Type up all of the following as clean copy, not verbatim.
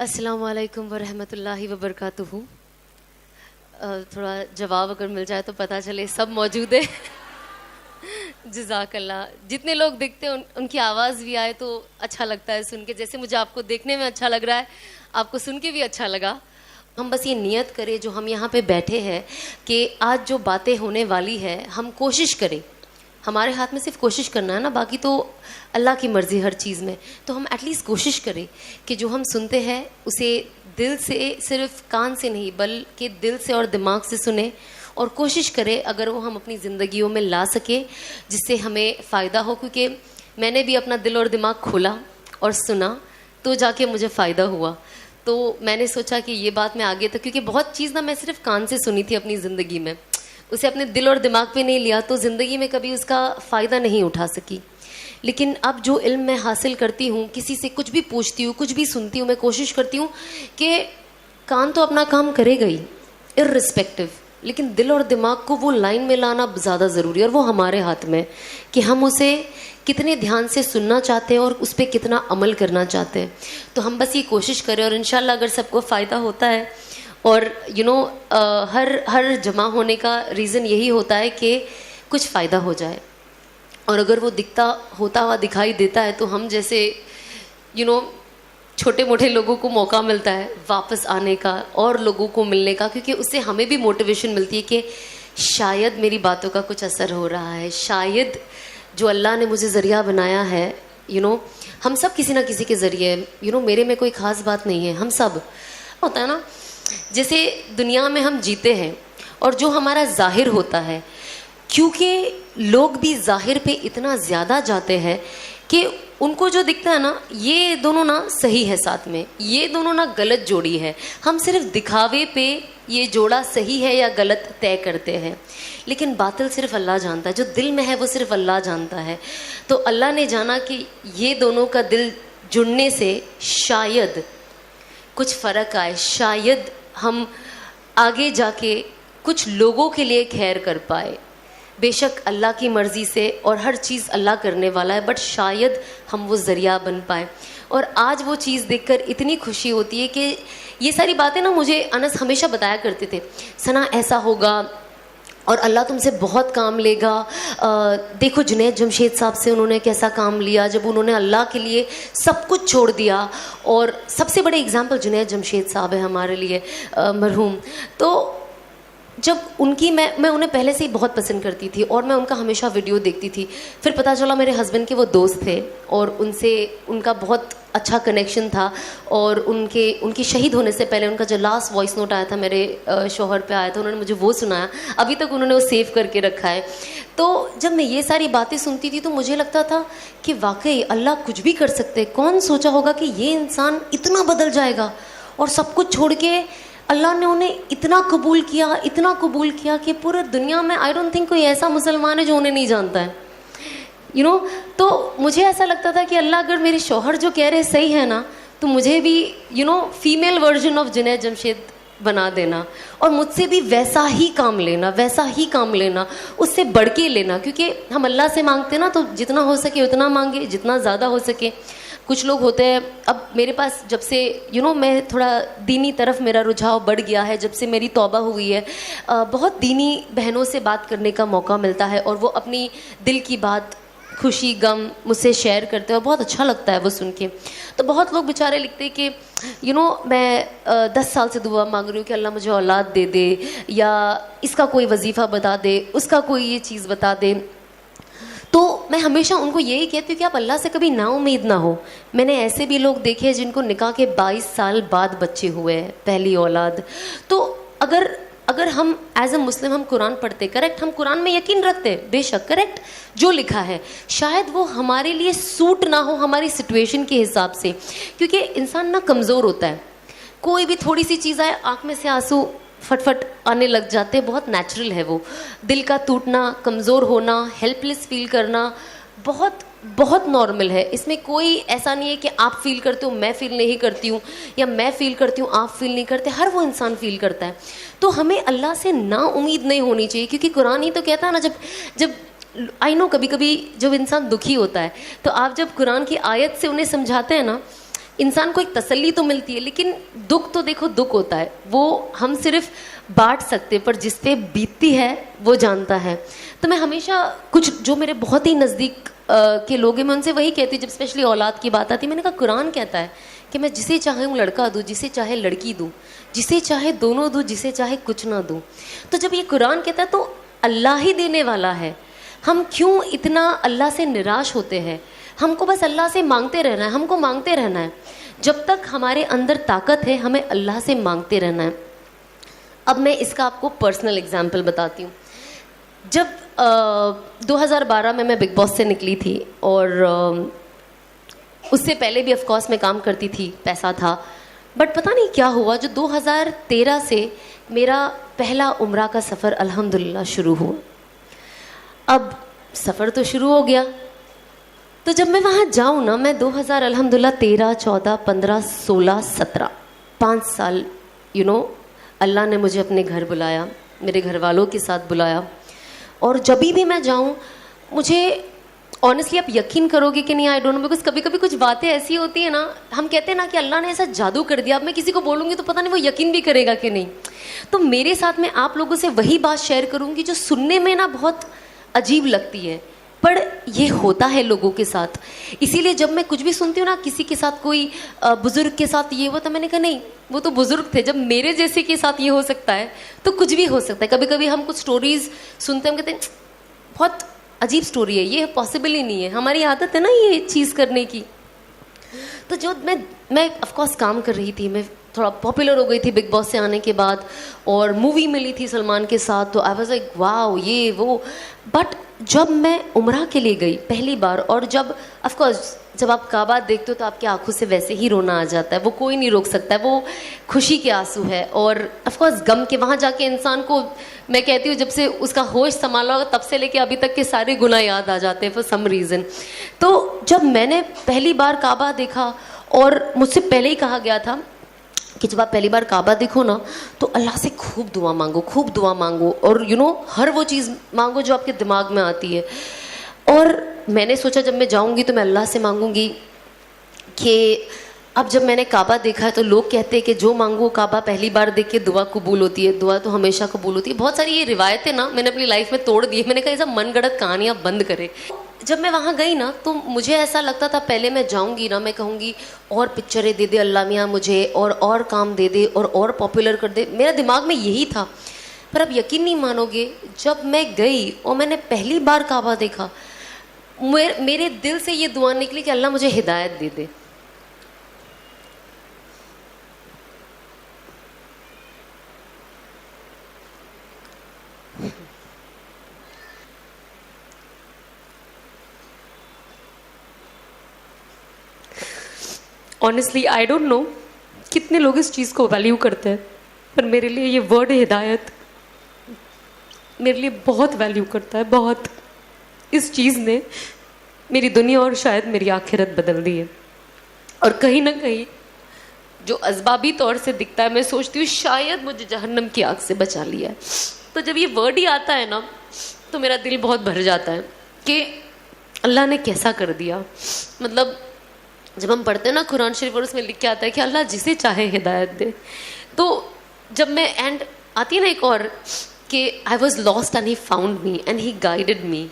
السلام علیکم ورحمۃ اللہ وبرکاتہ. تھوڑا جواب اگر مل جائے تو پتہ چلے سب موجود ہے. جزاک اللہ. جتنے لوگ دیکھتے ہیں ان کی آواز بھی آئے تو اچھا لگتا ہے سن کے, جیسے مجھے آپ کو دیکھنے میں اچھا لگ رہا ہے, آپ کو سن کے بھی اچھا لگا. ہم بس یہ نیت کریں جو ہم یہاں پہ بیٹھے ہیں کہ آج جو باتیں ہونے والی ہے ہم کوشش کریں. ہمارے ہاتھ میں صرف کوشش کرنا ہے نا, باقی تو اللہ کی مرضی ہر چیز میں. تو ہم ایٹ لیسٹ کوشش کریں کہ جو ہم سنتے ہیں اسے دل سے, صرف کان سے نہیں بلکہ دل سے اور دماغ سے سنیں, اور کوشش کریں اگر وہ ہم اپنی زندگیوں میں لا سکیں جس سے ہمیں فائدہ ہو. کیونکہ میں نے بھی اپنا دل اور دماغ کھولا اور سنا تو جا کے مجھے فائدہ ہوا. تو میں نے سوچا کہ یہ بات میں آگے تک, کیونکہ بہت چیز نا میں صرف کان سے سنی تھی اپنی زندگی میں, اسے اپنے دل اور دماغ پہ نہیں لیا تو زندگی میں کبھی اس کا فائدہ نہیں اٹھا سکی. لیکن اب جو علم میں حاصل کرتی ہوں, کسی سے کچھ بھی پوچھتی ہوں, کچھ بھی سنتی ہوں, میں کوشش کرتی ہوں کہ کان تو اپنا کام کرے گا ہی اررسپیکٹو, لیکن دل اور دماغ کو وہ لائن میں لانا زیادہ ضروری ہے, اور وہ ہمارے ہاتھ میں کہ ہم اسے کتنے دھیان سے سننا چاہتے ہیں اور اس پہ کتنا عمل کرنا چاہتے ہیں. تو ہم بس یہ کوشش کریں, اور انشاءاللہ اگر سب کو فائدہ ہوتا ہے, اور ہر جمع ہونے کا ریزن یہی ہوتا ہے کہ کچھ فائدہ ہو جائے, اور اگر وہ ہوتا ہوا دکھائی دیتا ہے تو ہم جیسے چھوٹے موٹے لوگوں کو موقع ملتا ہے واپس آنے کا اور لوگوں کو ملنے کا, کیونکہ اس سے ہمیں بھی موٹیویشن ملتی ہے کہ شاید میری باتوں کا کچھ اثر ہو رہا ہے, شاید جو اللہ نے مجھے ذریعہ بنایا ہے, ہم سب کسی نہ کسی کے ذریعے, میرے میں کوئی خاص بات نہیں ہے, ہم سب ہوتا ہے نا. جیسے دنیا میں ہم جیتے ہیں اور جو ہمارا ظاہر ہوتا ہے, کیونکہ لوگ بھی ظاہر پہ اتنا زیادہ جاتے ہیں کہ ان کو جو دکھتا ہے نا یہ دونوں نا صحیح ہے, ساتھ میں یہ دونوں نا غلط جوڑی ہے. ہم صرف دکھاوے پہ یہ جوڑا صحیح ہے یا غلط طے کرتے ہیں, لیکن باطل صرف اللہ جانتا ہے, جو دل میں ہے وہ صرف اللہ جانتا ہے. تو اللہ نے جانا کہ یہ دونوں کا دل جڑنے سے شاید کچھ فرق آئے, شاید ہم آگے جا کے کچھ لوگوں کے لیے خیر کر پائے. بے شک اللہ کی مرضی سے اور ہر چیز اللہ کرنے والا ہے, بٹ شاید ہم وہ ذریعہ بن پائے. اور آج وہ چیز دیکھ کر اتنی خوشی ہوتی ہے کہ یہ ساری باتیں نا مجھے انس ہمیشہ بتایا کرتے تھے, ثنا ایسا ہوگا اور اللہ تم سے بہت کام لے گا. دیکھو جنید جمشید صاحب سے انہوں نے کیسا کام لیا جب انہوں نے اللہ کے لیے سب کچھ چھوڑ دیا, اور سب سے بڑے اگزامپل جنید جمشید صاحب ہے ہمارے لیے مرحوم. تو جب ان کی میں انہیں پہلے سے ہی بہت پسند کرتی تھی اور میں ان کا ہمیشہ ویڈیو دیکھتی تھی. پھر پتہ چلا میرے ہسبینڈ کے وہ دوست تھے اور ان کا بہت اچھا کنیکشن تھا, اور ان کی شہید ہونے سے پہلے ان کا جو لاسٹ وائس نوٹ آیا تھا میرے شوہر پہ آیا تھا, انہوں نے مجھے وہ سنایا, ابھی تک انہوں نے وہ سیو کر کے رکھا ہے. تو جب میں یہ ساری باتیں سنتی تھی تو مجھے لگتا تھا کہ واقعی اللہ کچھ بھی کر سکتے. کون سوچا ہوگا کہ یہ انسان اتنا بدل جائے گا, اور سب کچھ چھوڑ کے اللہ نے انہیں اتنا قبول کیا کہ پورے دنیا میں آئی ڈونٹ تھنک کوئی ایسا مسلمان ہے جو انہیں نہیں جانتا ہے. تو مجھے ایسا لگتا تھا کہ اللہ اگر میرے شوہر جو کہہ رہے صحیح ہے نا, تو مجھے بھی female version of Junaid Jamshed بنا دینا, اور مجھ سے بھی ویسا ہی کام لینا, اس سے بڑھ کے لینا. کیونکہ ہم اللہ سے مانگتے نا تو جتنا ہو سکے اتنا مانگے, جتنا زیادہ ہو سکے. کچھ لوگ ہوتے ہیں, اب میرے پاس جب سے میں تھوڑا دینی طرف میرا رجحاؤ بڑھ گیا ہے, جب سے میری توبہ ہوئی ہے, بہت دینی بہنوں سے بات کرنے کا موقع ملتا ہے, اور وہ اپنی دل کی بات, خوشی غم مجھ سے شیئر کرتے ہیں, اور بہت اچھا لگتا ہے وہ سن کے. تو بہت لوگ بیچارے لکھتے کہ میں 10 سال سے دعا مانگ رہی ہوں کہ اللہ مجھے اولاد دے دے, یا اس کا کوئی وظیفہ بتا دے, اس کا کوئی یہ چیز بتا دے. تو میں ہمیشہ ان کو یہی کہتی ہوں کہ آپ اللہ سے کبھی نا امید نہ ہو. میں نے ایسے بھی لوگ دیکھے جن کو نکاح کے 22 سال بعد بچے ہوئے ہیں, پہلی اولاد. تو اگر ہم ایز اے مسلم ہم قرآن پڑھتے, کریکٹ, ہم قرآن میں یقین رکھتے, بے شک کریکٹ, جو لکھا ہے شاید وہ ہمارے لیے سوٹ نہ ہو ہماری سچویشن کے حساب سے, کیونکہ انسان نہ کمزور ہوتا ہے, کوئی بھی تھوڑی سی چیز آئے آنکھ میں سے آنسو فٹ آنے لگ جاتے, بہت نیچرل ہے وہ. دل کا ٹوٹنا, کمزور ہونا, ہیلپ لیس فیل کرنا بہت بہت نارمل ہے. اس میں کوئی ایسا نہیں ہے کہ آپ فیل کرتے ہو میں فیل نہیں کرتی ہوں, یا میں فیل کرتی ہوں آپ فیل نہیں کرتے. ہر وہ انسان فیل کرتا ہے. تو ہمیں اللہ سے نا امید نہیں ہونی چاہیے, کیونکہ قرآن ہی تو کہتا ہے نا, جب آئی نو کبھی کبھی جب انسان دکھی ہوتا ہے تو آپ جب قرآن کی آیت سے انہیں سمجھاتے ہیں نا انسان کو ایک تسلی تو ملتی ہے, لیکن دکھ تو دیکھو دکھ ہوتا ہے, وہ ہم صرف بانٹ سکتے, پر جس پہ بیتتی ہے وہ جانتا ہے. تو میں ہمیشہ کچھ جو میرے بہت ہی نزدیک کے لوگ ہیں, میں ان سے وہی کہتی ہوں جب اسپیشلی اولاد کی بات آتی ہے. میں نے کہا قرآن کہتا ہے کہ میں جسے چاہوں لڑکا دوں, جسے چاہے لڑکی دوں, جسے چاہے دونوں دوں, جسے چاہے کچھ نہ دوں. تو جب یہ قرآن کہتا ہے تو اللہ ہی دینے والا ہے. ہم کیوں اتنا اللہ سے نراش ہوتے ہیں؟ ہم کو بس اللہ سے مانگتے رہنا ہے, ہم کو مانگتے رہنا ہے. جب تک ہمارے اندر طاقت ہے ہمیں اللہ سے مانگتے رہنا ہے. اب میں اس کا آپ کو پرسنل اگزامپل بتاتی ہوں. جب 2012 میں بگ باس سے نکلی تھی, اور اس سے پہلے بھی آف کورس میں کام کرتی تھی, پیسہ تھا, بٹ پتہ نہیں کیا ہوا, جو 2013 سے میرا پہلا عمرہ کا سفر الحمدللہ شروع ہوا. اب سفر تو شروع ہو گیا, تو جب میں وہاں جاؤں نا, میں 2000 الحمدللہ 13, 14, 15, 16, 17 5 سال اللہ نے مجھے اپنے گھر بلایا, میرے گھر والوں کے ساتھ بلایا. اور جبھی بھی میں جاؤں, مجھے آنیسٹلی آپ یقین کرو گے کہ نہیں, آئی ڈونٹ نو, بیکاز کبھی کبھی کچھ باتیں ایسی ہوتی ہیں نا, ہم کہتے ہیں نا کہ اللہ نے ایسا جادو کر دیا, اب میں کسی کو بولوں گی تو پتہ نہیں وہ یقین بھی کرے گا کہ نہیں. تو میرے ساتھ میں آپ لوگوں سے وہی بات شیئر کروں گی جو سننے میں نا بہت عجیب لگتی ہے, پر یہ ہوتا ہے لوگوں کے ساتھ. اسی لیے جب میں کچھ بھی سنتی ہوں نا, کسی کے ساتھ کوئی بزرگ کے ساتھ یہ ہوا, تو میں نے کہا نہیں, وہ تو بزرگ تھے, جب میرے جیسے کے ساتھ یہ ہو سکتا ہے تو کچھ بھی ہو سکتا ہے. کبھی کبھی ہم کچھ سٹوریز سنتے ہیں, ہم کہتے ہیں بہت عجیب سٹوری ہے, یہ پاسبل ہی نہیں ہے. ہماری عادت ہے نا یہ چیز کرنے کی. تو جو میں آف کورس کام کر رہی تھی, میں تھوڑا پاپولر ہو گئی تھی بگ باس سے آنے کے بعد, اور مووی ملی تھی سلمان کے ساتھ, تو آئی واز لائک واو یہ وہ. بٹ جب میں عمرہ کے لیے گئی پہلی بار, اور جب آف کورس جب آپ کعبہ دیکھتے ہو تو آپ کی آنکھوں سے ویسے ہی رونا آ جاتا ہے, وہ کوئی نہیں روک سکتا ہے, وہ خوشی کے آنسو ہے. اور آف کورس غم کے, وہاں جا کے انسان کو, میں کہتی ہوں جب سے اس کا ہوش سنبھالا ہوگا تب سے لے کے ابھی تک کے سارے گناہ یاد آ جاتے ہیں فار سم ریزن. تو جب میں نے پہلی بار کعبہ دیکھا, اور مجھ سے پہلے ہی کہا گیا تھا کہ جب آپ پہلی بار کعبہ دیکھو نا تو اللہ سے خوب دعا مانگو, خوب دعا مانگو, اور ہر وہ چیز مانگو جو آپ کے دماغ میں آتی ہے. اور میں نے سوچا جب میں جاؤں گی تو میں اللہ سے مانگوں گی کہ اب جب میں نے کعبہ دیکھا ہے تو لوگ کہتے ہیں کہ جو مانگو کعبہ پہلی بار دیکھ کے دعا قبول ہوتی ہے, دعا تو ہمیشہ قبول ہوتی ہے. بہت ساری یہ روایتیں نا میں نے اپنی لائف میں توڑ دی. میں نے کہا یہ سب من گڑت کہانیاں بند کرے. جب میں وہاں گئی نا تو مجھے ایسا لگتا تھا, پہلے میں جاؤں گی نا, میں کہوں گی اور پکچریں دے دے اللہ میاں مجھے, اور کام دے دے, اور پاپولر کر دے. میرا دماغ میں یہی تھا. پر اب یقین نہیں مانو گے, جب میں گئی اور میں نے پہلی بار کعبہ دیکھا, میرے دل سے یہ دعا نکلی کہ اللہ مجھے ہدایت دے دے. آنیسٹلی آئی ڈونٹ نو کتنے لوگ اس چیز کو ویلیو کرتے ہیں, پر میرے لیے یہ ورڈ ہدایت میرے لیے بہت ویلیو کرتا ہے, بہت. اس چیز نے میری دنیا اور شاید میری آخرت بدل دی ہے. اور کہیں نہ کہیں جو اسبابی طور سے دکھتا ہے, میں سوچتی ہوں شاید مجھے جہنم کی آگ سے بچا لیا ہے. تو جب یہ ورڈ ہی آتا ہے نا تو میرا دل بہت بھر جاتا ہے کہ اللہ نے کیسا کر دیا. مطلب جب ہم پڑھتے ہیں نا قرآن شریف, اور اس میں لکھ کے آتا ہے کہ اللہ جسے چاہے ہدایت دے. تو جب میں اینڈ آتی ہے نا ایک اور کہ I was lost and he found me and he guided me,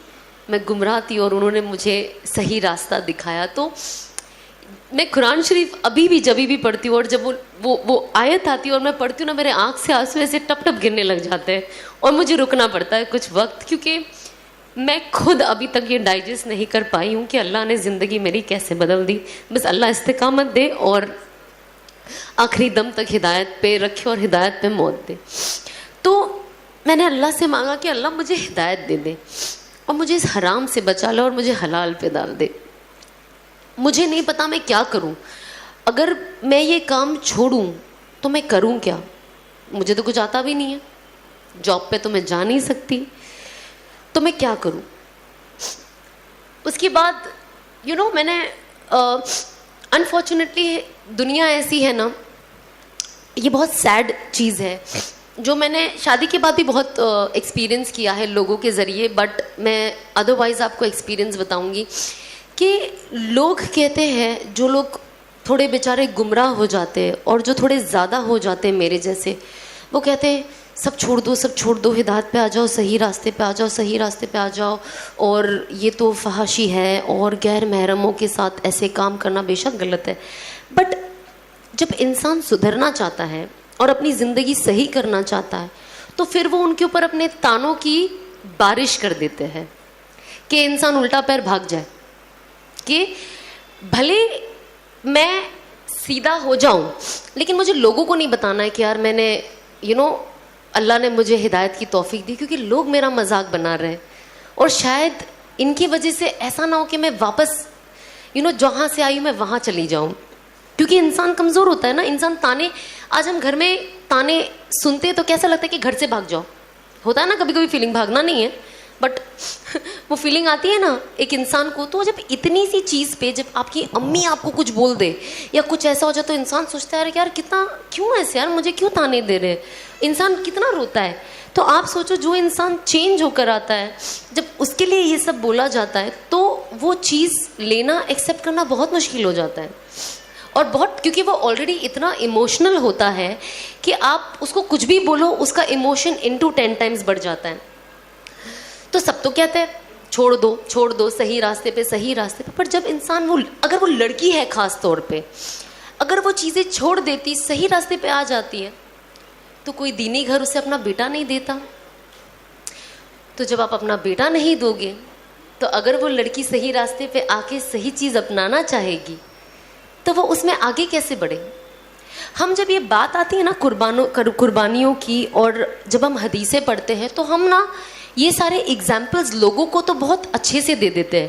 میں گمراہ تھی اور انہوں نے مجھے صحیح راستہ دکھایا. تو میں قرآن شریف ابھی بھی جبھی بھی پڑھتی ہوں, اور جب وہ آیت آتی ہے اور میں پڑھتی ہوں نا, میرے آنکھ سے آنسو ایسے ٹپ ٹپ گرنے لگ جاتے ہیں, اور مجھے رکنا پڑتا ہے کچھ وقت, کیونکہ میں خود ابھی تک یہ ڈائجسٹ نہیں کر پائی ہوں کہ اللہ نے زندگی میری کیسے بدل دی. بس اللہ استقامت دے اور آخری دم تک ہدایت پہ رکھے اور ہدایت پہ موت دے. تو میں نے اللہ سے مانگا کہ اللہ مجھے ہدایت دے دے, اور مجھے اس حرام سے بچا لے, اور مجھے حلال پہ ڈال دے. مجھے نہیں پتا میں کیا کروں. اگر میں یہ کام چھوڑوں تو میں کروں کیا؟ مجھے تو کچھ آتا بھی نہیں ہے, جاب پہ تو میں جا نہیں سکتی, تو میں کیا کروں؟ اس کے بعد میں نے انفارچونیٹلی دنیا ایسی ہے نا, یہ بہت سیڈ چیز ہے جو میں نے شادی کے بعد بھی بہت ایکسپیرئنس کیا ہے لوگوں کے ذریعے, بٹ میں ادروائز آپ کو ایکسپیرئنس بتاؤں گی کہ لوگ کہتے ہیں, جو لوگ تھوڑے بیچارے گمراہ ہو جاتے ہیں, اور جو تھوڑے زیادہ ہو جاتے ہیں میرے جیسے, وہ کہتے ہیں سب چھوڑ دو, سب چھوڑ دو, ہدایت پہ آ جاؤ, صحیح راستے پہ آ جاؤ, صحیح راستے پہ آ جاؤ. اور یہ تو فحاشی ہے, اور غیر محرموں کے ساتھ ایسے کام کرنا بے شک غلط ہے. بٹ جب انسان سدھرنا چاہتا ہے اور اپنی زندگی صحیح کرنا چاہتا ہے, تو پھر وہ ان کے اوپر اپنے تانوں کی بارش کر دیتے ہیں کہ انسان الٹا پیر بھاگ جائے, کہ بھلے میں سیدھا ہو جاؤں لیکن مجھے لوگوں کو نہیں بتانا ہے کہ یار میں نے اللہ نے مجھے ہدایت کی توفیق دی, کیونکہ لوگ میرا مذاق بنا رہے ہیں, اور شاید ان کی وجہ سے ایسا نہ ہو کہ میں واپس جہاں سے آئی ہوں میں وہاں چلی جاؤں. کیونکہ انسان کمزور ہوتا ہے نا, انسان تانے, آج ہم گھر میں تانے سنتے ہیں تو کیسا لگتا ہے کہ گھر سے بھاگ جاؤ, ہوتا ہے نا کبھی کبھی فیلنگ, بھاگنا نہیں ہے بٹ وہ فیلنگ آتی ہے نا ایک انسان کو. تو جب اتنی سی چیز پہ جب آپ کی امی آپ کو کچھ بول دے یا کچھ ایسا ہو جائے تو انسان سوچتا ہے یار کتنا, کیوں ایسے یار, مجھے کیوں تانے دے رہے, انسان کتنا روتا ہے. تو آپ سوچو جو انسان چینج ہو کر آتا ہے, جب اس کے لیے یہ سب بولا جاتا ہے تو وہ چیز لینا, ایکسیپٹ کرنا بہت مشکل ہو جاتا ہے. اور بہت, کیونکہ وہ آلریڈی اتنا ایموشنل ہوتا ہے کہ آپ اس کو کچھ بھی بولو اس کا ایموشن انٹو 10 ٹائمز بڑھ جاتا ہے. تو سب تو کہتے ہیں چھوڑ دو چھوڑ دو, صحیح راستے پہ صحیح راستے پہ. پر جب انسان اگر وہ لڑکی ہے خاص طور پہ, اگر وہ چیزیں چھوڑ دیتی, صحیح راستے پہ آ جاتی ہے, تو کوئی دینی گھر اسے اپنا بیٹا نہیں دیتا. تو جب آپ اپنا بیٹا نہیں دو گے تو اگر وہ لڑکی صحیح راستے پہ آ کے صحیح چیز اپنانا چاہے گی تو وہ اس میں آگے کیسے بڑھے. ہم جب یہ بات آتی ہے نا قربانیوں کی, اور جب ہم حدیثیں پڑھتے ہیں تو ہم نا یہ سارے ایگزامپلز لوگوں کو تو بہت اچھے سے دے دیتے ہیں,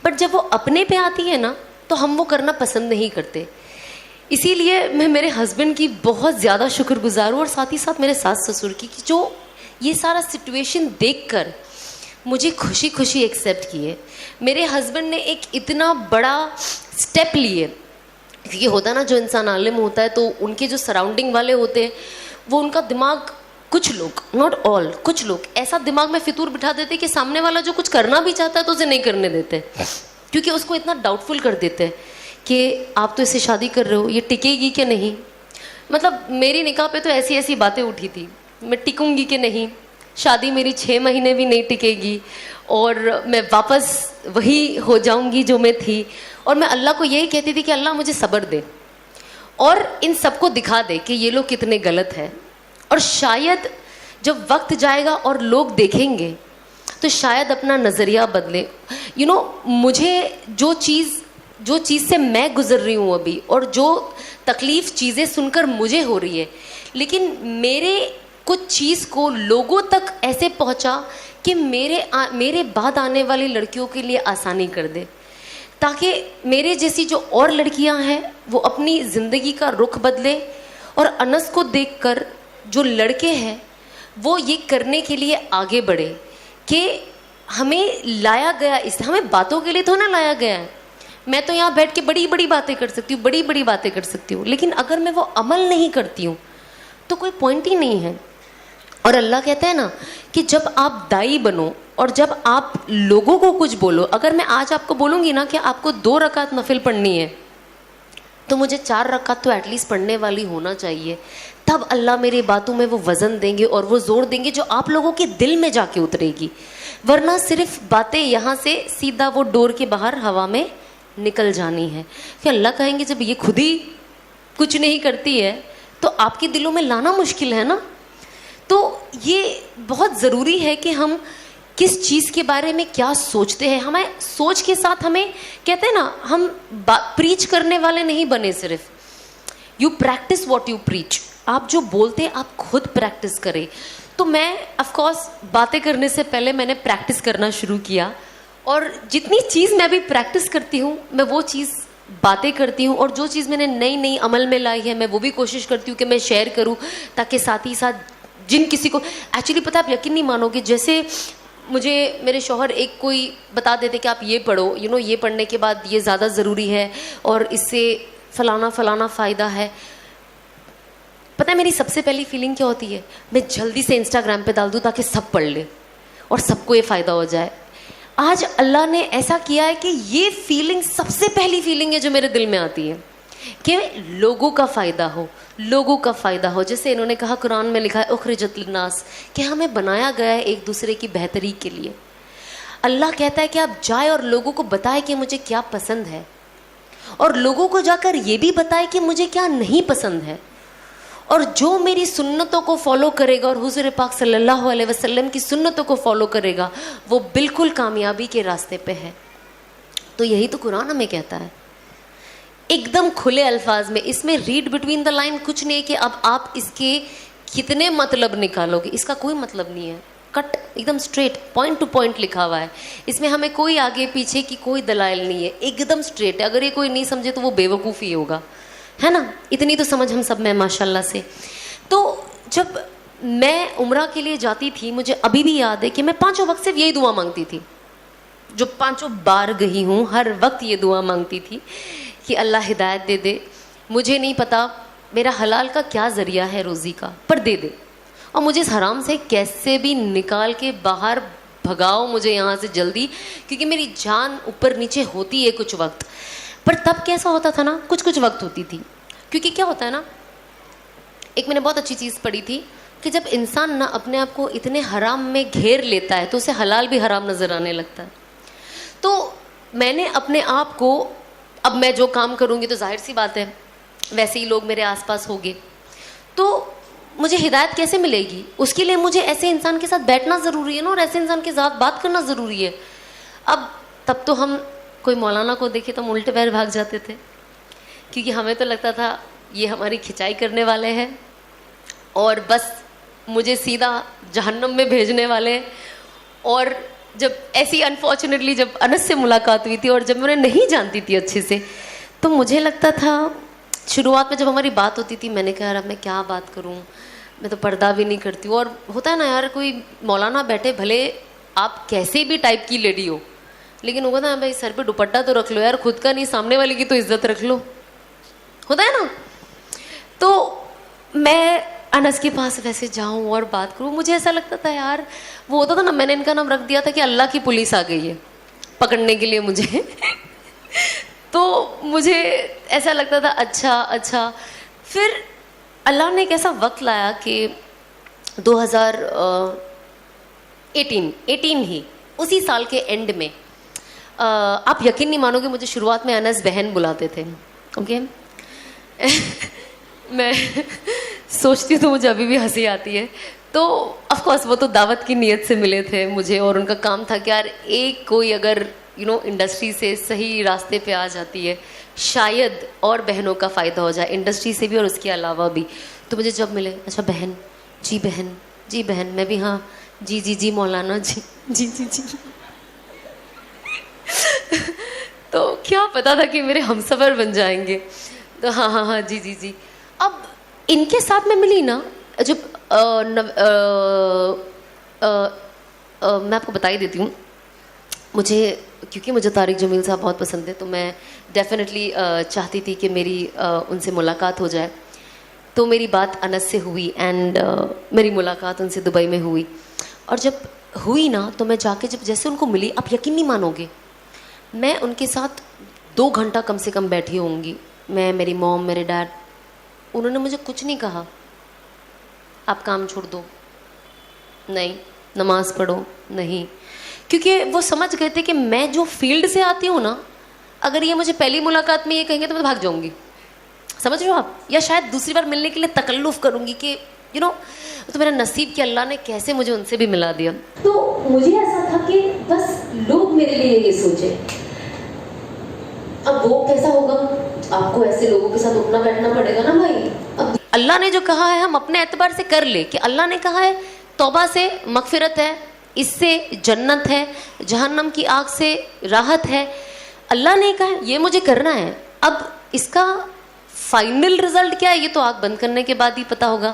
بٹ جب وہ اپنے پہ آتی ہے نا تو ہم وہ کرنا پسند نہیں کرتے. اسی لیے میں میرے ہسبینڈ کی بہت زیادہ شکر گزار ہوں, اور ساتھ ہی ساتھ میرے ساس سسر کی, کہ جو یہ سارا سچویشن دیکھ کر مجھے خوشی خوشی ایکسیپٹ کیے. میرے ہسبینڈ نے ایک اتنا بڑا اسٹیپ لیے, کیونکہ ہوتا نا جو انسان عالم ہوتا ہے تو ان کے جو سراؤنڈنگ والے ہوتے ہیں وہ ان کا دماغ, کچھ لوگ, ناٹ آل, کچھ لوگ ایسا دماغ میں فطور بٹھا دیتے کہ سامنے والا جو کچھ کرنا بھی چاہتا ہے تو اسے نہیں کرنے دیتے, کیونکہ اس کو اتنا ڈاؤٹ فل کر دیتے کہ آپ تو اسے شادی کر رہے ہو, یہ ٹکے گی کہ نہیں. مطلب میری نکاح پہ تو ایسی ایسی باتیں اٹھی تھی, میں ٹکوں گی کہ نہیں, شادی میری 6 مہینے بھی نہیں ٹکے گی, اور میں واپس وہی ہو جاؤں گی جو میں تھی. اور میں اللہ کو یہی کہتی تھی کہ اللہ مجھے صبر دے اور ان سب کو دکھا دے کہ یہ لوگ کتنے غلط ہیں. اور شاید جب وقت جائے گا اور لوگ دیکھیں گے تو شاید اپنا نظریہ بدلے. مجھے جو چیز سے میں گزر رہی ہوں ابھی, اور جو تکلیف چیزیں سن کر مجھے ہو رہی ہے, لیکن میرے کچھ چیز کو لوگوں تک ایسے پہنچا کہ میرے بعد آنے والی لڑکیوں کے لیے آسانی کر دے, تاکہ میرے جیسی جو اور لڑکیاں ہیں وہ اپنی زندگی کا رخ بدلے. اور انس کو دیکھ کر جو لڑکے ہیں وہ یہ کرنے کے لیے آگے بڑھے کہ ہمیں لایا گیا, ہمیں باتوں کے لیے تو نہ لایا گیا ہے. میں تو یہاں بیٹھ کے بڑی بڑی باتیں کر سکتی ہوں, بڑی بڑی باتیں کر سکتی ہوں, لیکن اگر میں وہ عمل نہیں کرتی ہوں تو کوئی پوائنٹ ہی نہیں ہے. اور اللہ کہتا ہے نا کہ جب آپ دائی بنو اور جب آپ لوگوں کو کچھ بولو, اگر میں آج آپ کو بولوں گی نا کہ آپ کو 2 رکعت نفل پڑھنی ہے تو مجھے 4 رکعت تو ایٹ لیسٹ پڑھنے والی ہونا چاہیے, تب اللہ میری باتوں میں وہ وزن دیں گے اور وہ زور دیں گے جو آپ لوگوں کے دل میں جا کے اترے گی. ورنہ صرف باتیں یہاں سے سیدھا وہ ڈور کے باہر ہوا میں نکل جانی ہے. کہ اللہ کہیں گے جب یہ خود ہی کچھ نہیں کرتی ہے تو آپ کے دلوں میں لانا مشکل ہے نا. تو یہ بہت ضروری ہے کہ ہم کس چیز کے بارے میں کیا سوچتے ہیں. ہمیں سوچ کے ساتھ ہمیں کہتے ہیں نا, ہم پریچ کرنے والے نہیں بنے, صرف you practice what you preach. آپ جو بولتے ہیں آپ خود پریکٹس کریں. تو میں آف کورس باتیں کرنے سے پہلے میں نے پریکٹس کرنا شروع کیا, اور جتنی چیز میں ابھی پریکٹس کرتی ہوں میں وہ چیز باتیں کرتی ہوں, اور جو چیز میں نے نئی عمل میں لائی ہے میں وہ بھی کوشش کرتی ہوں کہ میں شیئر کروں, تاکہ ساتھ ہی ساتھ جن کسی کو ایکچولی پتہ, آپ یقین نہیں مانو گے, جیسے مجھے میرے شوہر ایک کوئی بتا دیتے کہ آپ یہ پڑھو, یہ پڑھنے کے بعد یہ زیادہ ضروری ہے اور اس سے فلانا فائدہ ہے. پتہ ہے میری سب سے پہلی فیلنگ کیا ہوتی ہے؟ میں جلدی سے انسٹاگرام پہ ڈال دوں تاکہ سب پڑھ لیں اور سب کو یہ فائدہ ہو جائے. آج اللہ نے ایسا کیا ہے کہ یہ فیلنگ سب سے پہلی فیلنگ ہے جو میرے دل میں آتی ہے کہ لوگوں کا فائدہ ہو، لوگوں کا فائدہ ہو. جیسے انہوں نے کہا قرآن میں لکھا ہے اخرجت للناس، کہ ہمیں بنایا گیا ہے ایک دوسرے کی بہتری کے لیے. اللہ کہتا ہے کہ آپ جائیں اور لوگوں کو بتائیں کہ مجھے کیا پسند ہے، اور لوگوں کو جا کر یہ بھی بتائیں کہ مجھے کیا نہیں پسند ہے. اور جو میری سنتوں کو فالو کرے گا اور حضور پاک صلی اللہ علیہ وسلم کی سنتوں کو فالو کرے گا وہ بالکل کامیابی کے راستے پہ ہے. تو یہی تو قرآن ہمیں کہتا ہے ایک دم کھلے الفاظ میں. اس میں ریڈ بٹوین دا لائن کچھ نہیں ہے کہ اب آپ اس کے کتنے مطلب نکالو گے، اس کا کوئی مطلب نہیں ہے. کٹ ایک دم اسٹریٹ پوائنٹ ٹو پوائنٹ لکھا ہوا ہے. اس میں ہمیں کوئی آگے پیچھے کی کوئی دلائل نہیں ہے، ایک دم اسٹریٹ ہے. اگر یہ کوئی نہیں سمجھے تو وہ بے وقوفی ہوگا، ہے نا. اتنی تو سمجھ ہم سب میں ماشاء اللہ سے. تو جب میں عمرہ کے لیے جاتی تھی مجھے ابھی بھی یاد ہے کہ میں 5 وقت صرف یہی دعا مانگتی تھی. جو 5 بار گئی ہوں ہر وقت یہ دعا مانگتی تھی کہ اللہ ہدایت دے دے، مجھے نہیں پتا میرا حلال کا کیا ذریعہ ہے روزی کا، پر دے دے، اور مجھے اس حرام سے کیسے بھی نکال کے باہر بھگاؤ مجھے یہاں سے جلدی، کیونکہ میری جان اوپر نیچے ہوتی ہے کچھ وقت. پر تب کیسا ہوتا تھا نا، کچھ وقت ہوتی تھی. کیونکہ کیا ہوتا ہے نا، ایک میں نے بہت اچھی چیز پڑھی تھی کہ جب انسان نہ اپنے آپ کو اتنے حرام میں گھیر لیتا ہے تو اسے حلال بھی حرام نظر آنے لگتا ہے. تو میں نے اپنے آپ کو، اب میں جو کام کروں گی تو ظاہر سی بات ہے ویسے ہی لوگ میرے آس پاس ہوں گے، تو مجھے ہدایت کیسے ملے گی؟ اس کے لیے مجھے ایسے انسان کے ساتھ بیٹھنا ضروری ہے نا، اور ایسے انسان کے ساتھ بات کرنا ضروری ہے. اب تب تو ہم کوئی مولانا کو دیکھے تو ہم الٹے پیر بھاگ جاتے تھے، کیونکہ ہمیں تو لگتا تھا یہ ہماری کھچائی کرنے والے ہیں اور بس مجھے سیدھا جہنم میں بھیجنے والے. اور جب ایسی انفارچونیٹلی جب انس سے ملاقات ہوئی تھی اور جب میں نہیں جانتی تھی اچھے سے، تو مجھے لگتا تھا شروعات میں جب ہماری بات ہوتی تھی میں نے کہا یار اب میں کیا بات کروں، میں تو پردہ بھی نہیں کرتی ہوں. اور ہوتا ہے نا یار کوئی مولانا بیٹھے بھلے آپ کیسے بھی ٹائپ کی لیڈی ہو، لیکن وہ کہتا ہے بھائی سر پہ دوپٹہ تو رکھ لو یار، خود کا نہیں سامنے والے کی تو عزت رکھ لو، ہوتا ہے نا. تو میں انس کے پاس ویسے جاؤں اور بات کروں، مجھے ایسا لگتا تھا یار وہ ہوتا تھا نا، میں نے ان کا نام رکھ دیا تھا کہ اللہ کی پولیس آ گئی ہے پکڑنے کے لیے مجھے. تو مجھے ایسا لگتا تھا اچھا. پھر اللہ نے ایک ایسا وقت لایا کہ 2018 ہی اسی سال کے اینڈ میں، آپ یقین نہیں مانو گے مجھے شروعات میں انس بہن بلاتے تھے. اوکے میں سوچتی ہوں تو مجھے ابھی بھی ہنسی آتی ہے. تو آف کورس وہ تو دعوت کی نیت سے ملے تھے مجھے، اور ان کا کام تھا کہ یار ایک کوئی اگر انڈسٹری سے صحیح راستے پہ آ جاتی ہے شاید اور بہنوں کا فائدہ ہو جائے، انڈسٹری سے بھی اور اس کے علاوہ بھی. تو مجھے جب ملے اچھا بہن جی بہن، میں بھی ہاں جی مولانا جی. تو کیا پتا تھا کہ میرے ہمسفر بن جائیں گے. تو ہاں جی. اب ان کے ساتھ میں ملی نا، جب میں آپ کو بتا ہی دیتی ہوں، مجھے کیونکہ مجھے طارق جمیل صاحب بہت پسند ہے تو میں ڈیفینیٹلی چاہتی تھی کہ میری ان سے ملاقات ہو جائے. تو میری بات انس سے ہوئی اینڈ میری ملاقات ان سے دبئی میں ہوئی. اور جب ہوئی نا تو میں جا کے جب جیسے ان کو ملی، آپ یقین نہیں مانو گے میں ان کے ساتھ 2 گھنٹہ کم سے کم بیٹھی ہوں گی. میں، میری موم، میرے ڈیڈ، انہوں نے مجھے کچھ نہیں کہا. آپ کام چھوڑ دو نہیں، نماز پڑھو نہیں، کیونکہ وہ سمجھ گئے تھے کہ میں جو فیلڈ سے آتی ہوں نا، اگر یہ مجھے پہلی ملاقات میں یہ کہیں گے تو میں بھاگ جاؤں گی. سمجھ رہے ہو آپ؟ یا شاید دوسری بار ملنے کے لیے تکلف کروں گی کہ تو میرا نصیب کہ اللہ نے کیسے مجھے ان سے بھی ملا دیا. تو مجھے ایسا تھا کہ بس لوگ میرے لیے یہ سوچے. اب وہ کیسا ہوگا؟ آپ کو ایسے لوگوں کے ساتھ اٹھنا بیٹھنا پڑے گا نا بھائی. اب اللہ نے جو کہا ہے ہم اپنے اعتبار سے کر لے کہ اللہ نے کہا ہے توبہ سے مغفرت ہے، اس سے جنت ہے، جہنم کی آگ سے راحت ہے. اللہ نے کہا یہ مجھے کرنا ہے. اب اس کا فائنل رزلٹ کیا ہے یہ تو آنکھ بند کرنے کے بعد ہی پتا ہوگا.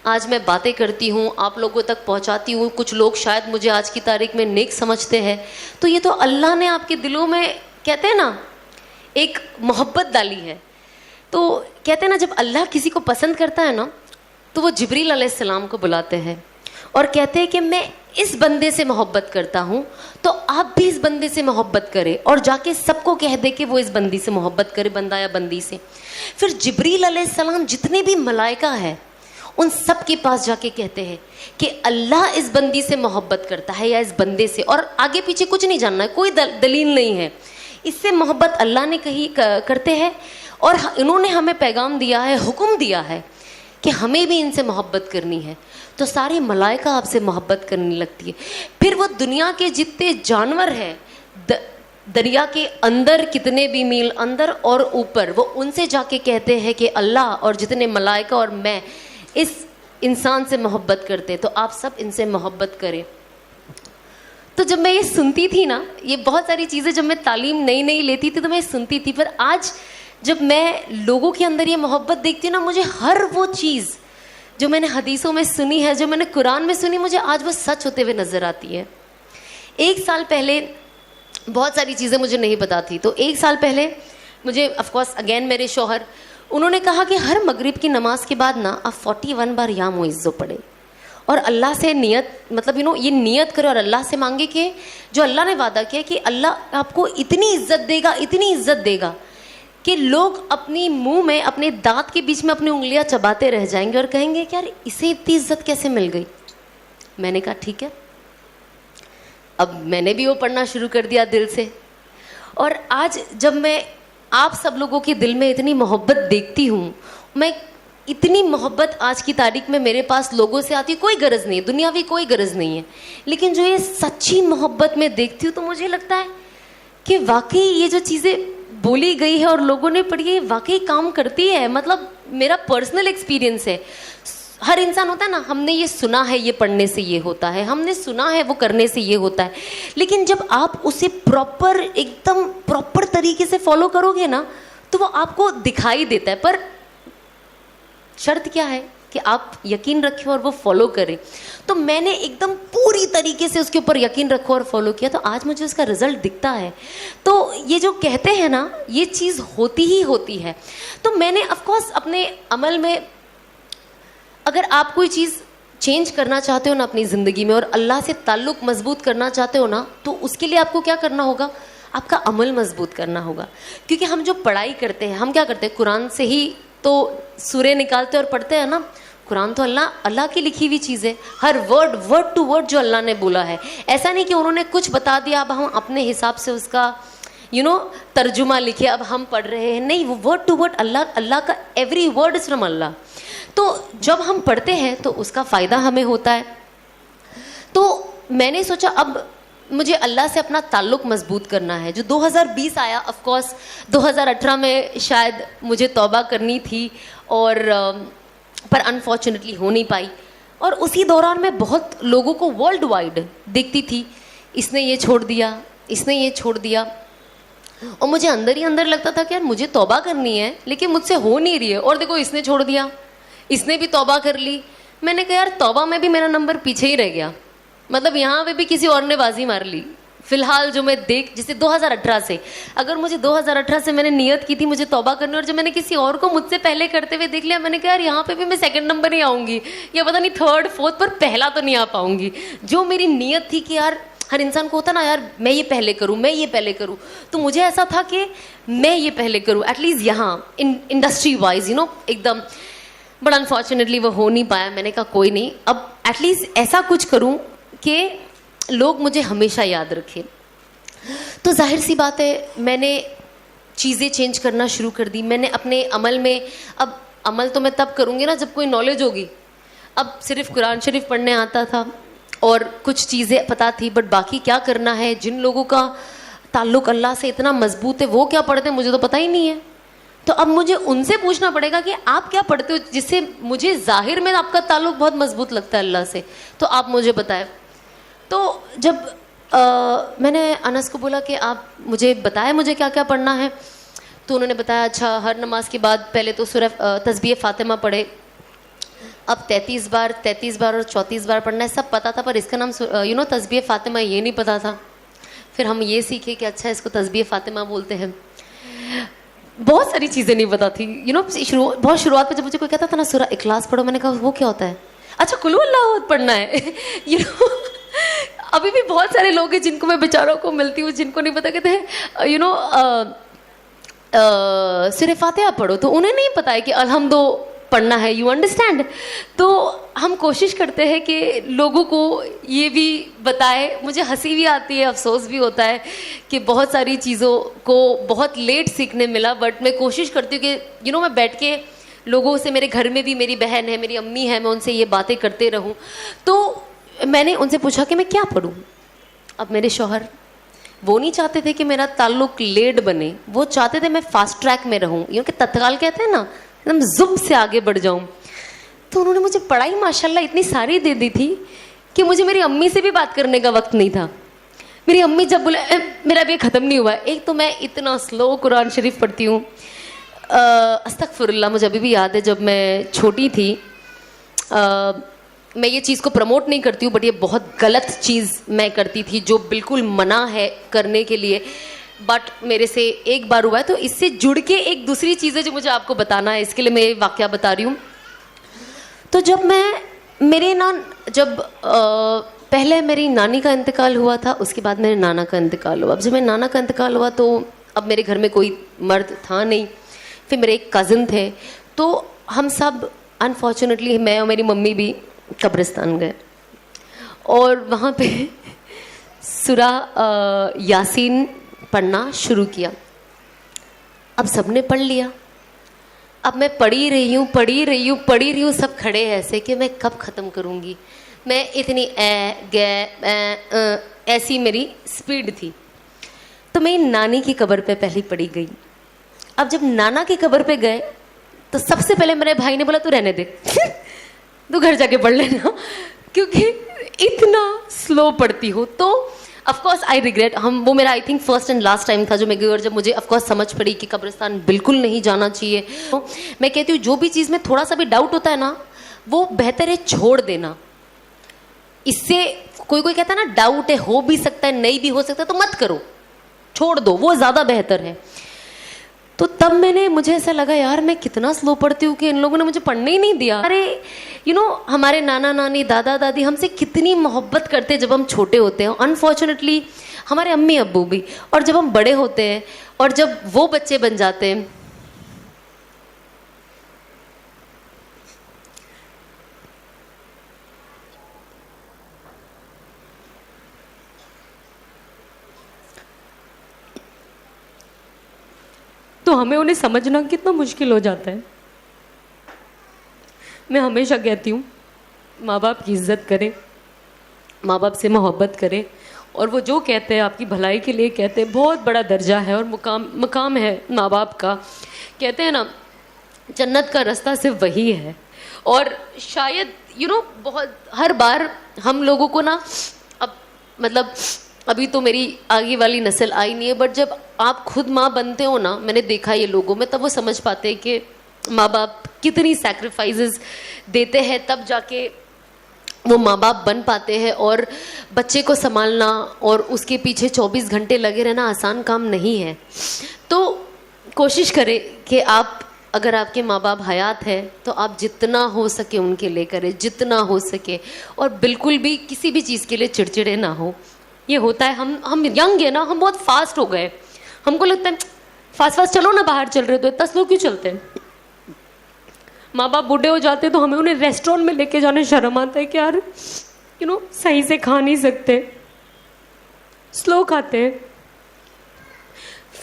آج میں باتیں کرتی ہوں، آپ لوگوں تک پہنچاتی ہوں، کچھ لوگ شاید مجھے آج کی تاریخ میں نیک سمجھتے ہیں، تو یہ تو اللہ نے آپ کے دلوں میں کہتے ہیں نا ایک محبت ڈالی ہے. تو کہتے ہیں نا جب اللہ کسی کو پسند کرتا ہے نا تو وہ جبریل علیہ السلام کو بلاتے ہیں اور کہتے ہیں کہ میں اس بندے سے محبت کرتا ہوں تو آپ بھی اس بندے سے محبت کرے, اور جا کے سب کو کہہ دے کہ وہ اس بندی سے محبت کرے, بندہ یا بندی سے. پھر جبریل علیہ السلام جتنے بھی ملائکہ ہیں ان سب کے پاس جا کے کہتے ہیں کہ اللہ اس بندی سے محبت کرتا ہے یا اس بندے سے, اور آگے پیچھے کچھ نہیں جاننا ہے, کوئی دلیل نہیں ہے, اس سے محبت اللہ نے کہی کرتے ہیں, اور انہوں نے ہمیں پیغام دیا ہے, حکم دیا ہے کہ ہمیں بھی ان سے محبت کرنی ہے. تو ساری ملائکہ آپ سے محبت کرنے لگتی ہے. پھر وہ دنیا کے جتنے جانور ہیں, دریا کے اندر کتنے بھی میل اندر اور اوپر, وہ ان سے جا کے کہتے ہیں کہ اللہ اور جتنے ملائکہ اور میں اس انسان سے محبت کرتے, تو آپ سب ان سے محبت کریں. تو جب میں یہ سنتی تھی نا, یہ بہت ساری چیزیں جب میں تعلیم نئی لیتی تھی تو میں سنتی تھی, پر آج جب میں لوگوں کے اندر یہ محبت دیکھتی ہوں نا, مجھے ہر وہ چیز جو میں نے حدیثوں میں سنی ہے, جو میں نے قرآن میں سنی, مجھے آج وہ سچ ہوتے ہوئے نظر آتی ہے. 1 سال پہلے بہت ساری چیزیں مجھے نہیں پتا تھی, تو 1 سال پہلے مجھے آف کورس اگین میرے شوہر انہوں نے کہا کہ ہر مغرب کی نماز کے بعد نا آپ 41 بار یا معزو پڑھے, اور اللہ سے نیت مطلب یہ نیت کرے اور اللہ سے مانگے کہ جو اللہ نے وعدہ کیا کہ اللہ آپ کو اتنی عزت دے گا, اتنی عزت دے گا کہ لوگ اپنی منہ میں اپنے دانت کے بیچ میں اپنی انگلیاں چباتے رہ جائیں گے اور کہیں گے کہ یار اسے اتنی عزت کیسے مل گئی. میں نے کہا ٹھیک ہے, اب میں نے بھی وہ پڑھنا شروع کر دیا دل سے. اور آج جب میں آپ سب لوگوں کے دل میں اتنی محبت دیکھتی ہوں, میں اتنی محبت آج کی تاریخ میں میرے پاس لوگوں سے آتی, کوئی غرض نہیں ہے, دنیاوی کوئی غرض نہیں ہے, لیکن جو یہ سچی محبت میں دیکھتی ہوں تو مجھے لگتا ہے کہ واقعی یہ جو چیزیں بولی گئی ہے اور لوگوں نے پڑھی ہے واقعی کام کرتی ہے. مطلب میرا پرسنل ایکسپیرینس ہے. ہر انسان ہوتا ہے نا, ہم نے یہ سنا ہے یہ پڑھنے سے یہ ہوتا ہے, ہم نے سنا ہے وہ کرنے سے یہ ہوتا ہے, لیکن جب آپ اسے پراپر ایک دم پراپر طریقے سے فالو کرو گے نا تو وہ آپ کو دکھائی دیتا ہے. پر شرط کیا ہے کہ آپ یقین رکھیں اور وہ فالو کریں. تو میں نے ایک دم پوری طریقے سے اس کے اوپر یقین رکھو اور فالو کیا, تو آج مجھے اس کا رزلٹ دکھتا ہے. تو یہ جو کہتے ہیں نا یہ چیز ہوتی ہی ہوتی ہے. تو میں نے آف کورس اپنے عمل میں, اگر آپ کوئی چیز چینج کرنا چاہتے ہو نا اپنی زندگی میں اور اللہ سے تعلق مضبوط کرنا چاہتے ہو نا, تو اس کے لیے آپ کو کیا کرنا ہوگا, آپ کا عمل مضبوط کرنا ہوگا. کیونکہ ہم جو پڑھائی کرتے ہیں, ہم کیا کرتے ہیں, قرآن سے ہی تو سورے نکالتے اور پڑھتے ہیں نا. قرآن تو اللہ کی لکھی ہوئی چیز ہے, ہر ورڈ ٹو ورڈ جو اللہ نے بولا ہے. ایسا نہیں کہ انہوں نے کچھ بتا دیا اب ہم اپنے حساب سے اس کا ترجمہ لکھے اب ہم پڑھ رہے ہیں. نہیں, وہ ورڈ ٹو ورڈ اللہ کا ایوری ورڈ از فرام اللہ. تو جب ہم پڑھتے ہیں تو اس کا فائدہ ہمیں ہوتا ہے. تو میں نے سوچا اب مجھے اللہ سے اپنا تعلق مضبوط کرنا ہے. جو 2020 آیا, آف کورس 2018 میں شاید مجھے توبہ کرنی تھی اور پر انفارچونیٹلی ہو نہیں پائی. اور اسی دوران میں بہت لوگوں کو ورلڈ وائڈ دیکھتی تھی, اس نے یہ چھوڑ دیا, اس نے یہ چھوڑ دیا, اور مجھے اندر ہی اندر لگتا تھا کہ یار مجھے توبہ کرنی ہے لیکن مجھ سے ہو نہیں رہی ہے. اور دیکھو اس نے چھوڑ دیا, اس نے بھی توبہ کر لی. میں نے کہا یار توبہ میں بھی میرا نمبر پیچھے ہی رہ گیا, مطلب یہاں پہ بھی کسی اور نے بازی مار لی. فی الحال جو میں جیسے 2018 سے, اگر مجھے 2018 سے میں نے نیت کی تھی مجھے توبہ کرنی, اور جب میں نے کسی اور کو مجھ سے پہلے کرتے ہوئے دیکھ لیا, میں نے کہا یار یہاں پہ بھی میں 2nd نمبر ہی آؤں گی, یا پتہ نہیں 3rd 4th, پر پہلا تو نہیں آ پاؤں گی. جو میری نیت تھی کہ یار ہر انسان کو ہوتا نا یار میں یہ پہلے کروں, میں یہ پہلے کروں, تو مجھے ایسا تھا کہ میں یہ پہلے کروں ایٹ لیسٹ یہاں انڈسٹری وائز ایک دم. بٹ انفارچونیٹلی وہ ہو نہیں پایا. میں نے کہا کوئی نہیں, اب ایٹ لیسٹ ایسا کچھ کروں کہ لوگ مجھے ہمیشہ یاد رکھیں. تو ظاہر سی بات ہے میں نے چیزیں چینج کرنا شروع کر دی. میں نے اپنے عمل میں, اب عمل تو میں تب کروں گی نا جب کوئی نالج ہوگی. اب صرف قرآن شریف پڑھنے آتا تھا اور کچھ چیزیں پتہ تھی, بٹ باقی کیا کرنا ہے, جن لوگوں کا تعلق اللہ سے اتنا مضبوط ہے وہ کیا پڑھتے ہیں مجھے تو پتہ ہی نہیں ہے. تو اب مجھے ان سے پوچھنا پڑے گا کہ آپ کیا پڑھتے ہو جس سے مجھے ظاہر میں آپ کا تعلق بہت مضبوط لگتا ہے اللہ سے, تو آپ مجھے بتائیں. تو جب میں نے انس کو بولا کہ آپ مجھے بتائیں مجھے کیا کیا پڑھنا ہے, تو انہوں نے بتایا اچھا ہر نماز کے بعد پہلے تو سورہ تسبیح فاطمہ پڑھے. اب 33 بار اور 34 بار پڑھنا ہے سب پتہ تھا, پر اس کا نام تسبیح فاطمہ یہ نہیں پتہ تھا. پھر ہم یہ سیکھے کہ اچھا اس کو تسبیح فاطمہ بولتے ہیں. بہت ساری چیزیں نہیں پتہ تھی. بہت شروعات پہ جب مجھے کوئی کہتا تھا نا سورہ اخلاص پڑھو, میں نے کہا وہ کیا ہوتا ہے. اچھا قل اللہ پڑھنا ہے. یو نو ابھی بھی بہت سارے لوگ ہیں جن کو میں بیچاروں کو ملتی ہوں جن کو نہیں پتا, کہتے ہیں یو نو سورہ فاتحہ پڑھو, تو انہیں نہیں پتا ہے کہ الحمد پڑھنا ہے. You understand. تو ہم کوشش کرتے ہیں کہ لوگوں کو یہ بھی بتائے. مجھے ہنسی بھی آتی ہے, افسوس بھی ہوتا ہے کہ بہت ساری چیزوں کو بہت لیٹ سیکھنے ملا, بٹ میں کوشش کرتی ہوں کہ یو نو میں بیٹھ کے لوگوں سے, میرے گھر میں بھی میری بہن ہے, میری امی ہے, میں ان سے یہ باتیں کرتے رہوں. تو میں نے ان سے پوچھا کہ میں کیا پڑھوں. اب میرے شوہر وہ نہیں چاہتے تھے کہ میرا تعلق لیٹ بنے, وہ چاہتے تھے میں فاسٹ ٹریک میں رہوں, کیونکہ تتکال کہتے ہیں نا, ایک دم زب سے آگے بڑھ جاؤں. تو انہوں نے مجھے پڑھائی ماشاءاللہ اتنی ساری دے دی تھی کہ مجھے میری امی سے بھی بات کرنے کا وقت نہیں تھا. میری امی جب بولے میرا بھی ختم نہیں ہوا ہے. ایک تو میں اتنا سلو قرآن شریف پڑھتی ہوں, استغفر اللہ. مجھے ابھی بھی یاد ہے جب میں چھوٹی تھی, میں یہ چیز کو پروموٹ نہیں کرتی ہوں, بٹ یہ بہت غلط چیز میں کرتی تھی جو بالکل منع ہے کرنے کے لیے, بٹ میرے سے ایک بار ہوا ہے. تو اس سے جڑ کے ایک دوسری چیز ہے جو مجھے آپ کو بتانا ہے, اس کے لیے میں یہ واقعہ بتا رہی ہوں. تو جب پہلے میری نانی کا انتقال ہوا تھا, اس کے بعد میرے نانا کا انتقال ہوا. اب جب میرے نانا کا انتقال ہوا تو اب میرے گھر میں کوئی مرد تھا نہیں. پھر میرے ایک کزن تھے, تو ہم سب انفارچونیٹلی, میں اور میری ممی بھی قبرستان گئے اور وہاں پہ سورہ یاسین پڑھنا شروع کیا. اب سب نے پڑھ لیا, اب میں پڑھی رہی ہوں, سب کھڑے ہیں ایسے کہ میں کب ختم کروں گی. میں اتنی ایسی میری سپیڈ تھی. تو میں نانی کی قبر پہ پہلی پڑھی گئی. اب جب نانا کی قبر پہ گئے تو سب سے پہلے میرے بھائی نے بولا تو رہنے دے, تو گھر جا کے پڑھ لینا, کیونکہ اتنا سلو پڑھتی ہو. تو آف کورس آئی ریگریٹ, وہ میرا I think first and last time تھا جو میں گئی, اور جب مجھے آف کورس سمجھ پڑی کہ قبرستان بالکل نہیں جانا چاہیے. میں کہتی ہوں جو بھی چیز میں تھوڑا سا بھی ڈاؤٹ ہوتا ہے نا, وہ بہتر ہے چھوڑ دینا. اس سے کوئی کہتا ہے نا ڈاؤٹ ہے, ہو بھی سکتا ہے نہیں بھی ہو سکتا, تو مت کرو, چھوڑ دو, وہ زیادہ بہتر ہے. تو تب مجھے ایسا لگا یار میں کتنا سلو پڑھتی ہوں کہ ان لوگوں نے مجھے پڑھنے ہی نہیں دیا. ارے ہمارے نانا نانی دادا دادی ہم سے کتنی محبت کرتے جب ہم چھوٹے ہوتے ہیں. انفارچونیٹلی ہمارے امی ابو بھی, اور جب ہم بڑے ہوتے ہیں اور جب وہ بچے بن جاتے ہیں, تو ہمیں انہیں سمجھنا کتنا مشکل ہو جاتا ہے. میں ہمیشہ کہتی ہوں ماں باپ کی عزت کریں, ماں باپ سے محبت کریں, اور وہ جو کہتے ہیں آپ کی بھلائی کے لیے کہتے ہیں. بہت بڑا درجہ ہے اور مقام ہے ماں باپ کا. کہتے ہیں نا جنت کا راستہ صرف وہی ہے. اور شاید بہت ہر بار ہم لوگوں کو نا, اب مطلب ابھی تو میری آگے والی نسل آئی نہیں ہے, بٹ جب آپ خود ماں بنتے ہو نا, میں نے دیکھا یہ لوگوں میں, تب وہ سمجھ پاتے ہیں کہ ماں باپ کتنی سیکریفائزز دیتے ہیں, تب جا کے وہ ماں باپ بن پاتے ہیں. اور بچے کو سنبھالنا اور اس کے پیچھے 24 گھنٹے لگے رہنا آسان کام نہیں ہے. تو کوشش کریں کہ آپ, اگر آپ کے ماں باپ حیات ہے تو آپ جتنا ہو سکے ان کے لیے کریں, جتنا ہو سکے, اور بالکل بھی کسی بھی چیز کے لیے چڑچڑے نہ ہو. یہ ہوتا ہے ہم ینگ ہیں نا, ہم بہت فاسٹ ہو گئے, ہم کو لگتا ہے فاسٹ چلو نا, باہر چل رہے تو اتنا سلو کیوں چلتے ہیں. ماں باپ بوڑھے ہو جاتے تو ہمیں انہیں ریسٹورینٹ میں لے کے جانے شرم آتا ہے کہ یار صحیح سے کھا نہیں سکتے, سلو کھاتے ہیں,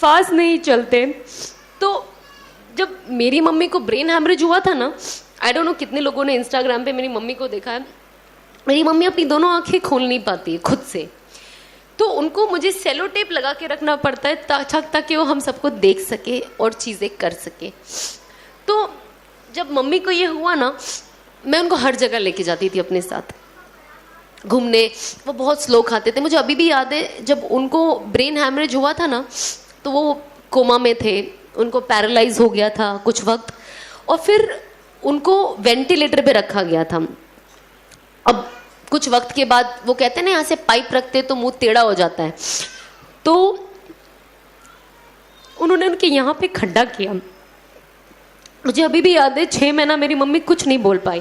فاسٹ نہیں چلتے. تو جب میری ممی کو برین ہیمریج ہوا تھا نا, آئی ڈونٹ نو کتنے لوگوں نے انسٹاگرام پہ میری ممی کو دیکھا ہے, میری ممی اپنی دونوں آنکھیں کھول نہیں پاتی خود سے, تو ان کو مجھے سیلو ٹیپ لگا کے رکھنا پڑتا ہے تاکہ وہ ہم سب کو دیکھ سکے اور چیزیں کر سکے. تو جب ممی کو یہ ہوا نا, میں ان کو ہر جگہ لے کے جاتی تھی اپنے ساتھ گھومنے. وہ بہت سلو کھاتے تھے. مجھے ابھی بھی یاد ہے جب ان کو برین ہیمریج ہوا تھا نا, تو وہ کوما میں تھے, ان کو پیرالائز ہو گیا تھا کچھ وقت, اور پھر ان کو وینٹیلیٹر پہ رکھا گیا تھا. اب کچھ وقت کے بعد وہ کہتے ہیں نا یہاں سے پائپ رکھتے تو منہ ٹیڑھا ہو جاتا ہے, تو انہوں نے ان کے یہاں پہ کھڈا کیا. مجھے ابھی بھی یاد ہے 6 مہینہ میری ممی کچھ نہیں بول پائی,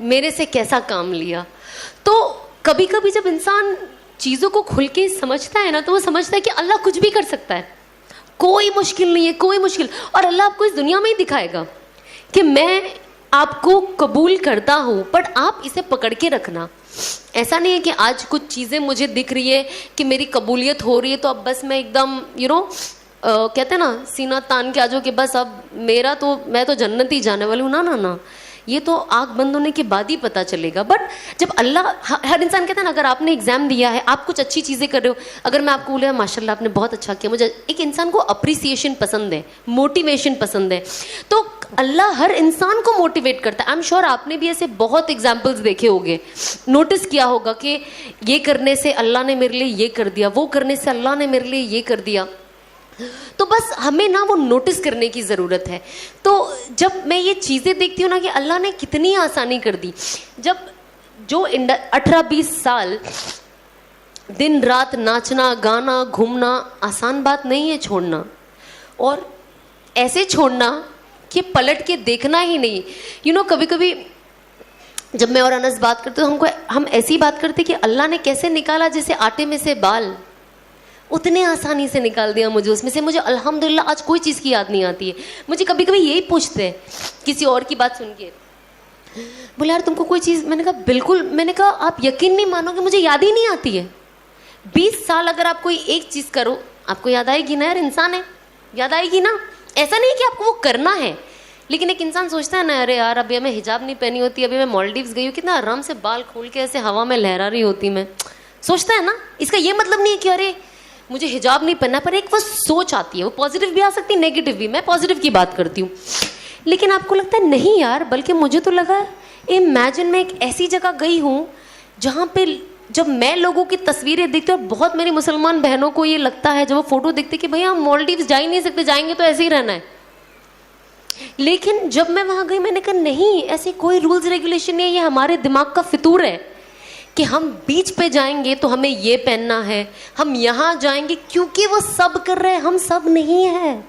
میرے سے کیسا کام لیا. تو کبھی کبھی جب انسان چیزوں کو کھل کے سمجھتا ہے نا تو وہ سمجھتا ہے کہ اللہ کچھ بھی کر سکتا ہے, کوئی مشکل نہیں ہے, کوئی مشکل. اور اللہ آپ کو اس دنیا میں ہی دکھائے گا کہ میں آپ کو قبول کرتا ہوں, بٹ آپ اسے پکڑ کے رکھنا. ایسا نہیں ہے کہ آج کچھ چیزیں مجھے دکھ رہی ہے کہ میری قبولیت ہو رہی ہے تو اب بس میں ایک دم کہتے ہیں نا سینہ تان کے آ جاؤ کہ بس اب میں تو جنت ہی جانے والی ہوں. نا, یہ تو آنکھ بند ہونے کے بعد ہی پتہ چلے گا. بٹ جب اللہ, ہر انسان کہتا ہے نا, اگر آپ نے ایگزام دیا ہے, آپ کچھ اچھی چیزیں کر رہے ہو, اگر میں آپ کو بولے ماشاء اللہ آپ نے بہت اچھا کیا, مجھے ایک انسان کو اپریسیشن پسند ہے, موٹیویشن پسند ہے, تو اللہ ہر انسان کو موٹیویٹ کرتا ہے. آئی ایم شیور آپ نے بھی ایسے بہت ایگزامپلس دیکھے ہوں گے, نوٹس کیا ہوگا کہ یہ کرنے سے اللہ نے میرے لیے یہ کر دیا, وہ کرنے سے اللہ نے میرے لیے یہ کر دیا. تو بس ہمیں نا وہ نوٹس کرنے کی ضرورت ہے. تو جب میں یہ چیزیں دیکھتی ہوں نا کہ اللہ نے کتنی آسانی کر دی, جب جو 18-20 سال دن رات ناچنا گانا گھومنا آسان بات نہیں ہے چھوڑنا, اور ایسے چھوڑنا کہ پلٹ کے دیکھنا ہی نہیں. کبھی کبھی جب میں اور انس بات کرتے تو ہم ایسی بات کرتے کہ اللہ نے کیسے نکالا جیسے آٹے میں سے بال, اتنے آسانی سے نکال دیا مجھے اس میں سے. مجھے الحمدللہ آج کوئی چیز کی یاد نہیں آتی ہے. مجھے کبھی کبھی یہی پوچھتے ہیں کسی اور کی بات سن کے, بولے یار تم کو کوئی چیز, میں نے کہا بالکل, میں نے کہا آپ یقین نہیں مانو کہ مجھے یاد ہی نہیں آتی ہے. 20 سال اگر آپ کوئی ایک چیز کرو آپ کو یاد آئے گی نا, یار انسان ہے, یاد آئے گی نا. ایسا نہیں کہ آپ کو وہ کرنا ہے, لیکن ایک انسان سوچتا ہے نا, ارے یار ابھی ہمیں حجاب نہیں پہنی ہوتی, ابھی میں مالڈیوز گئی ہوں, کتنا آرام سے بال کھول کے ایسے ہوا میں لہرا رہی ہوتی میں, سوچتا ہے نا. اس کا یہ مطلب نہیں ہے کہ ارے مجھے حجاب نہیں پہننا, پر ایک وہ سوچ آتی ہے, وہ پازیٹیو بھی آ سکتی ہے نیگیٹو بھی. میں پازیٹیو کی بات کرتی ہوں, لیکن آپ کو لگتا ہے نہیں یار, بلکہ مجھے تو لگا امیجن میں ایک ایسی جگہ گئی ہوں جہاں پہ جب میں لوگوں کی تصویریں دیکھتی ہوں, اور بہت میری مسلمان بہنوں کو یہ لگتا ہے جب وہ فوٹو دیکھتے کہ بھئی ہم مالڈیوز جا ہی نہیں سکتے, جائیں گے تو ایسے ہی رہنا ہے. لیکن جب میں وہاں گئی میں نے کہا نہیں, ایسی کوئی رولز ریگولیشن نہیں ہے, یہ ہمارے دماغ کا فطور ہے کہ ہم بیچ پہ جائیں گے تو ہمیں یہ پہننا ہے, ہم یہاں جائیں گے کیونکہ وہ سب کر رہے ہیں, ہم سب نہیں ہیں.